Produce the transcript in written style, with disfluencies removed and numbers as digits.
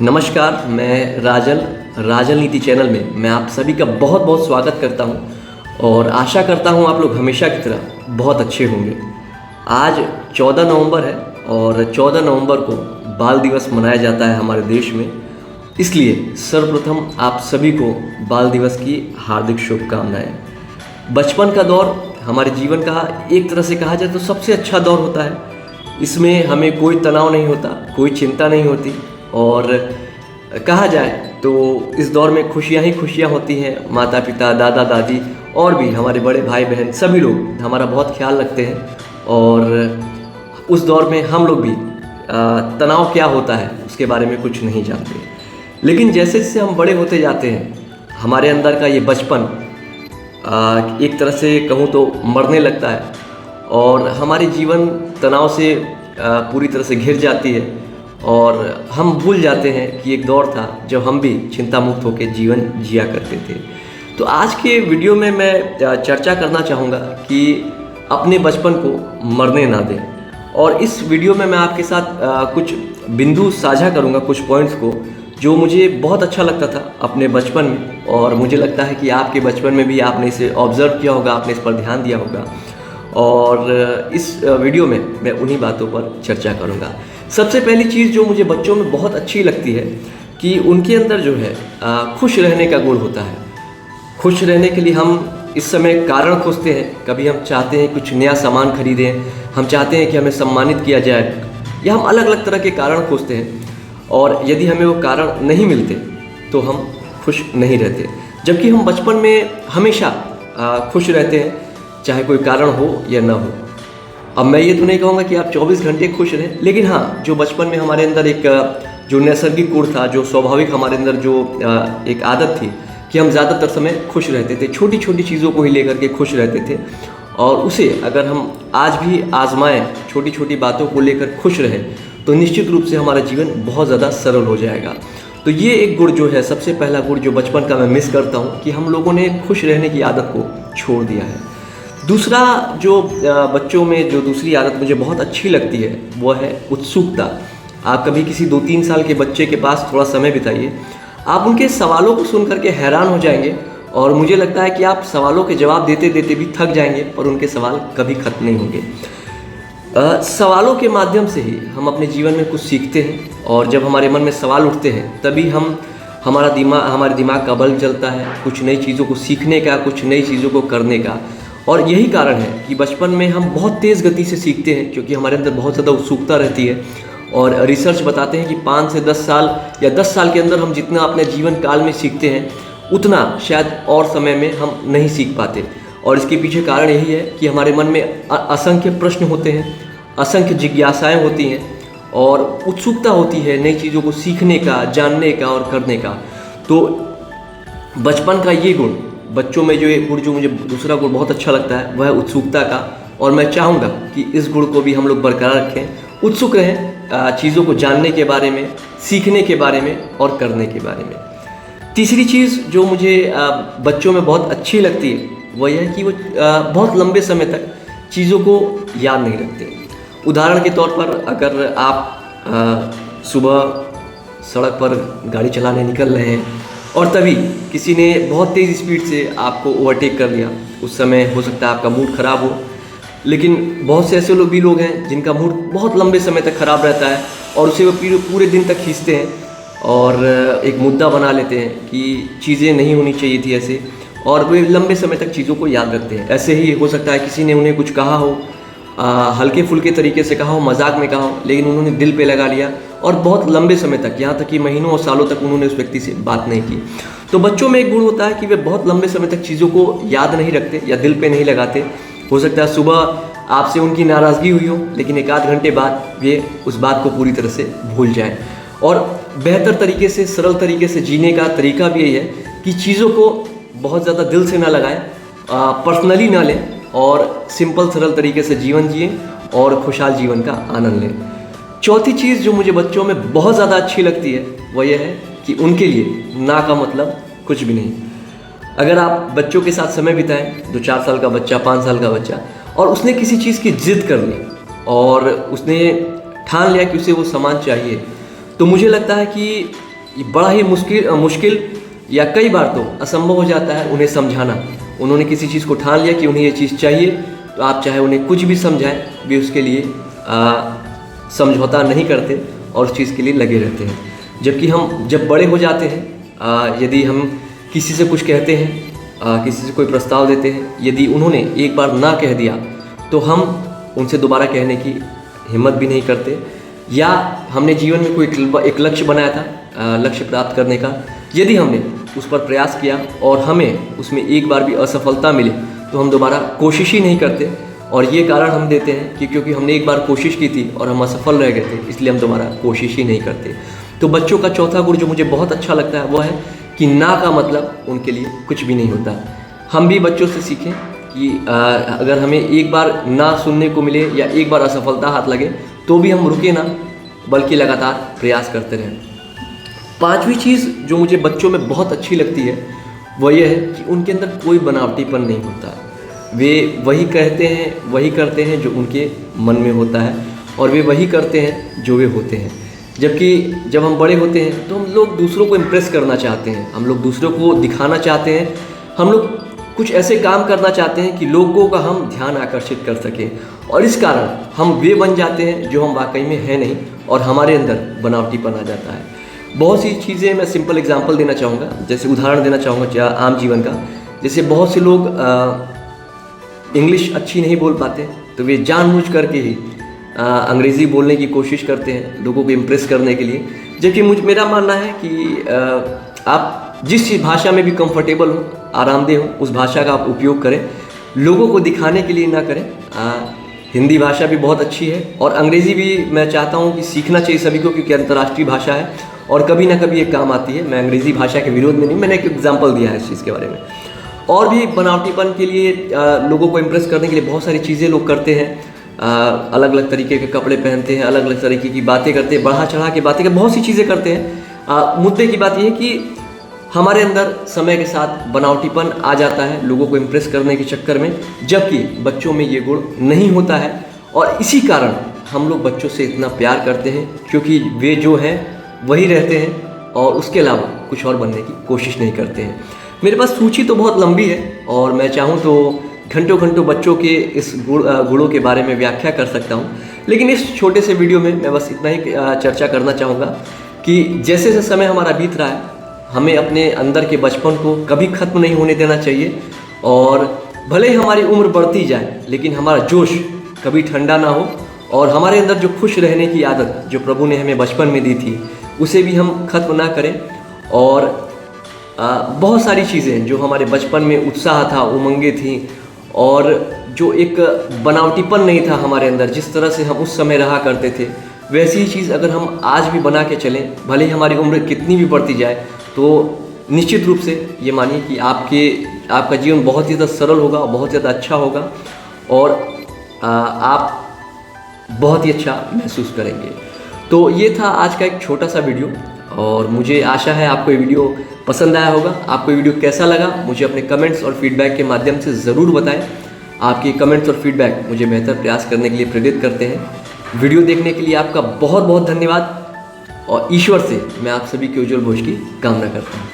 नमस्कार, मैं राजल नीति चैनल में मैं आप सभी का बहुत बहुत स्वागत करता हूं और आशा करता हूं आप लोग हमेशा की तरह बहुत अच्छे होंगे। आज 14 नवंबर है और 14 नवंबर को बाल दिवस मनाया जाता है हमारे देश में। इसलिए सर्वप्रथम आप सभी को बाल दिवस की हार्दिक शुभकामनाएं। बचपन का दौर हमारे जीवन का एक तरह से कहा जाए तो सबसे अच्छा दौर होता है। इसमें हमें कोई तनाव नहीं होता, कोई चिंता नहीं होती और कहा जाए तो इस दौर में खुशियाँ ही खुशियाँ होती हैं। माता पिता, दादा दादी और भी हमारे बड़े भाई बहन सभी लोग हमारा बहुत ख्याल रखते हैं और उस दौर में हम लोग भी तनाव क्या होता है उसके बारे में कुछ नहीं जानते। लेकिन जैसे जैसे हम बड़े होते जाते हैं हमारे अंदर का ये बचपन एक तरह से कहूँ तो मरने लगता है और हमारी जीवन तनाव से पूरी तरह से घिर जाती है और हम भूल जाते हैं कि एक दौर था जब हम भी चिंता मुक्त होकर जीवन जिया करते थे। तो आज के वीडियो में मैं चर्चा करना चाहूँगा कि अपने बचपन को मरने ना दें। और इस वीडियो में मैं आपके साथ कुछ बिंदु साझा करूँगा, कुछ पॉइंट्स को जो मुझे बहुत अच्छा लगता था अपने बचपन में और मुझे लगता है कि आपके बचपन में भी आपने इसे ऑब्ज़र्व किया होगा, आपने इस पर ध्यान दिया होगा। और इस वीडियो में मैं उन्हीं बातों पर चर्चा करूँगा। सबसे पहली चीज़ जो मुझे बच्चों में बहुत अच्छी लगती है कि उनके अंदर जो है खुश रहने का गुण होता है। खुश रहने के लिए हम इस समय कारण खोजते हैं। कभी हम चाहते हैं कुछ नया सामान खरीदें, हम चाहते हैं कि हमें सम्मानित किया जाए, या हम अलग अलग तरह के कारण खोजते हैं और यदि हमें वो कारण नहीं मिलते तो हम खुश नहीं रहते। जबकि हम बचपन में हमेशा खुश रहते हैं, चाहे कोई कारण हो या ना हो। अब मैं ये तो नहीं कहूँगा कि आप 24 घंटे खुश रहें, लेकिन हाँ, जो बचपन में हमारे अंदर एक जो नैसर्गिक गुण था, जो स्वाभाविक हमारे अंदर जो एक आदत थी कि हम ज़्यादातर समय खुश रहते थे, छोटी छोटी चीज़ों को ही लेकर के खुश रहते थे। और उसे अगर हम आज भी आजमाएं, छोटी छोटी बातों को लेकर खुश रहें, तो निश्चित रूप से हमारा जीवन बहुत ज़्यादा सरल हो जाएगा। तो ये एक गुण जो है, सबसे पहला गुण जो बचपन का मैं मिस करता हूँ कि हम लोगों ने खुश रहने की आदत को छोड़ दिया है। दूसरा जो बच्चों में जो दूसरी आदत मुझे बहुत अच्छी लगती है वो है उत्सुकता। आप कभी किसी 2-3 साल के बच्चे के पास थोड़ा समय बिताइए, आप उनके सवालों को सुन करके हैरान हो जाएंगे और मुझे लगता है कि आप सवालों के जवाब देते देते भी थक जाएंगे और उनके सवाल कभी खत्म नहीं होंगे। सवालों के माध्यम से ही हम अपने जीवन में कुछ सीखते हैं और जब हमारे मन में सवाल उठते हैं तभी हमारे दिमाग का बल चलता है कुछ नई चीज़ों को सीखने का, कुछ नई चीज़ों को करने का। और यही कारण है कि बचपन में हम बहुत तेज़ गति से सीखते हैं क्योंकि हमारे अंदर बहुत ज़्यादा उत्सुकता रहती है। और रिसर्च बताते हैं कि 5 से 10 साल या 10 साल के अंदर हम जितना अपने जीवन काल में सीखते हैं उतना शायद और समय में हम नहीं सीख पाते। और इसके पीछे कारण यही है कि हमारे मन में असंख्य प्रश्न होते हैं, असंख्य जिज्ञासाएँ होती हैं और उत्सुकता होती है नई चीज़ों को सीखने का, जानने का और करने का। तो बचपन का ये गुण, बच्चों में जो ये गुण जो मुझे दूसरा गुण बहुत अच्छा लगता है वह है उत्सुकता का। और मैं चाहूँगा कि इस गुण को भी हम लोग बरकरार रखें, उत्सुक रहें चीज़ों को जानने के बारे में, सीखने के बारे में और करने के बारे में। तीसरी चीज़ जो मुझे बच्चों में बहुत अच्छी लगती है वह यह है कि वो बहुत लंबे समय तक चीज़ों को याद नहीं रखते। उदाहरण के तौर पर अगर आप सुबह सड़क पर गाड़ी चलाने निकल रहे हैं और तभी किसी ने बहुत तेज़ स्पीड से आपको ओवरटेक कर लिया, उस समय हो सकता है आपका मूड ख़राब हो। लेकिन बहुत से ऐसे लोग हैं जिनका मूड बहुत लंबे समय तक ख़राब रहता है और उसे वो पूरे दिन तक खींचते हैं और एक मुद्दा बना लेते हैं कि चीज़ें नहीं होनी चाहिए थी ऐसे, और वे लंबे समय तक चीज़ों को याद रखते हैं। ऐसे ही हो सकता है किसी ने उन्हें कुछ कहा हो, हल्के फुल्के तरीके से कहा हो, मजाक में कहा हो, लेकिन उन्होंने दिल पे लगा लिया और बहुत लंबे समय तक, यहाँ तक कि महीनों और सालों तक उन्होंने उस व्यक्ति से बात नहीं की। तो बच्चों में एक गुण होता है कि वे बहुत लंबे समय तक चीज़ों को याद नहीं रखते या दिल पे नहीं लगाते। हो सकता है सुबह आपसे उनकी नाराज़गी हुई हो, लेकिन 1-8 घंटे बाद वे उस बात को पूरी तरह से भूल जाएं। और बेहतर तरीके से, सरल तरीके से जीने का तरीका भी यही है कि चीज़ों को बहुत ज़्यादा दिल से ना लगाएं, पर्सनली ना लें और सिंपल सरल तरीके से जीवन जिए और खुशहाल जीवन का आनंद लें। चौथी चीज़ जो मुझे बच्चों में बहुत ज़्यादा अच्छी लगती है वह यह है कि उनके लिए ना का मतलब कुछ भी नहीं। अगर आप बच्चों के साथ समय बिताएं, 2-4 साल का बच्चा, 5 साल का बच्चा, और उसने किसी चीज़ की जिद कर ली और उसने ठान लिया कि उसे वो सामान चाहिए, तो मुझे लगता है कि ये बड़ा ही मुश्किल या कई बार तो असंभव हो जाता है उन्हें समझाना। उन्होंने किसी चीज़ को ठान लिया कि उन्हें ये चीज़ चाहिए, तो आप चाहे उन्हें कुछ भी समझाएं, वे उसके लिए समझौता नहीं करते और उस चीज़ के लिए लगे रहते हैं। जबकि हम जब बड़े हो जाते हैं, यदि हम किसी से कुछ कहते हैं, किसी से कोई प्रस्ताव देते हैं, यदि उन्होंने एक बार ना कह दिया तो हम उनसे दोबारा कहने की हिम्मत भी नहीं करते। या हमने जीवन में कोई एक लक्ष्य बनाया था, लक्ष्य प्राप्त करने का, यदि हमने उस पर प्रयास किया और हमें उसमें एक बार भी असफलता मिले तो हम दोबारा कोशिश ही नहीं करते। और ये कारण हम देते हैं कि क्योंकि हमने एक बार कोशिश की थी और हम असफल रह गए थे, इसलिए हम दोबारा कोशिश ही नहीं करते। तो बच्चों का चौथा गुण जो मुझे बहुत अच्छा लगता है वो है कि ना का मतलब उनके लिए कुछ भी नहीं होता। हम भी बच्चों से सीखें कि अगर हमें एक बार ना सुनने को मिले या एक बार असफलता हाथ लगे तो भी हम रुके ना, बल्कि लगातार प्रयास करते रहें। पांचवी चीज़ जो मुझे बच्चों में बहुत अच्छी लगती है वो ये है कि उनके अंदर कोई बनावटीपन नहीं होता। वे वही कहते हैं, वही करते हैं जो उनके मन में होता है, और वे वही करते हैं जो वे होते हैं। जबकि जब हम बड़े होते हैं तो हम लोग दूसरों को इम्प्रेस करना चाहते हैं, हम लोग दूसरों को दिखाना चाहते हैं, हम लोग कुछ ऐसे काम करना चाहते हैं कि लोगों का हम ध्यान आकर्षित कर सकें, और इस कारण हम वे बन जाते हैं जो हम वाकई में हैं नहीं, और हमारे अंदर बनावटीपन आ जाता है। बहुत सी चीज़ें मैं सिंपल एग्जांपल देना चाहूँगा, जैसे उदाहरण देना चाहूँगा आम जीवन का। जैसे बहुत से लोग इंग्लिश अच्छी नहीं बोल पाते, तो वे जानबूझ करके ही अंग्रेज़ी बोलने की कोशिश करते हैं लोगों को इम्प्रेस करने के लिए। जबकि मेरा मानना है कि आप जिस भाषा में भी कंफर्टेबल हो, आरामदेह हो, उस भाषा का आप उपयोग करें, लोगों को दिखाने के लिए ना करें। हिंदी भाषा भी बहुत अच्छी है, और अंग्रेज़ी भी मैं चाहता हूँ कि सीखना चाहिए सभी को, क्योंकि अंतर्राष्ट्रीय भाषा है और कभी ना कभी ये काम आती है। मैं अंग्रेज़ी भाषा के विरोध में नहीं, मैंने एक एग्जाम्पल दिया है इस चीज़ के बारे में। और भी बनावटीपन के लिए, लोगों को इम्प्रेस करने के लिए बहुत सारी चीज़ें लोग करते हैं। अलग अलग तरीके के कपड़े पहनते हैं, अलग अलग तरीके की बातें करते हैं, बढ़ा चढ़ा के बातें करते, बहुत सी चीज़ें करते हैं। मुद्दे की बात यह है कि हमारे अंदर समय के साथ बनावटीपन आ जाता है लोगों को इम्प्रेस करने के चक्कर में, जबकि बच्चों में ये गुण नहीं होता है। और इसी कारण हम लोग बच्चों से इतना प्यार करते हैं, क्योंकि वे जो हैं वही रहते हैं और उसके अलावा कुछ और बनने की कोशिश नहीं करते हैं। मेरे पास सूची तो बहुत लंबी है, और मैं चाहूँ तो घंटों घंटों बच्चों के इस गुणों के बारे में व्याख्या कर सकता हूँ, लेकिन इस छोटे से वीडियो में मैं बस इतना ही चर्चा करना चाहूँगा कि जैसे जैसे समय हमारा बीत रहा है, हमें अपने अंदर के बचपन को कभी ख़त्म नहीं होने देना चाहिए। और भले ही हमारी उम्र बढ़ती जाए, लेकिन हमारा जोश कभी ठंडा ना हो, और हमारे अंदर जो खुश रहने की आदत जो प्रभु ने हमें बचपन में दी थी, उसे भी हम ख़त्म ना करें। और बहुत सारी चीज़ें जो हमारे बचपन में उत्साह था, उमंगें थी, और जो एक बनावटीपन नहीं था हमारे अंदर, जिस तरह से हम उस समय रहा करते थे, वैसी ही चीज़ अगर हम आज भी बना के चलें, भले ही हमारी उम्र कितनी भी बढ़ती जाए, तो निश्चित रूप से ये मानिए कि आपका जीवन बहुत ही ज़्यादा सरल होगा, बहुत ज़्यादा अच्छा होगा, और आप बहुत ही अच्छा महसूस करेंगे। तो ये था आज का एक छोटा सा वीडियो, और मुझे आशा है आपको ये वीडियो पसंद आया होगा। आपको ये वीडियो कैसा लगा मुझे अपने कमेंट्स और फीडबैक के माध्यम से ज़रूर बताएं। आपके कमेंट्स और फीडबैक मुझे बेहतर प्रयास करने के लिए प्रेरित करते हैं। वीडियो देखने के लिए आपका बहुत बहुत धन्यवाद, और ईश्वर से मैं आप सभी के उज्जवल भविष्य की कामना करता हूँ।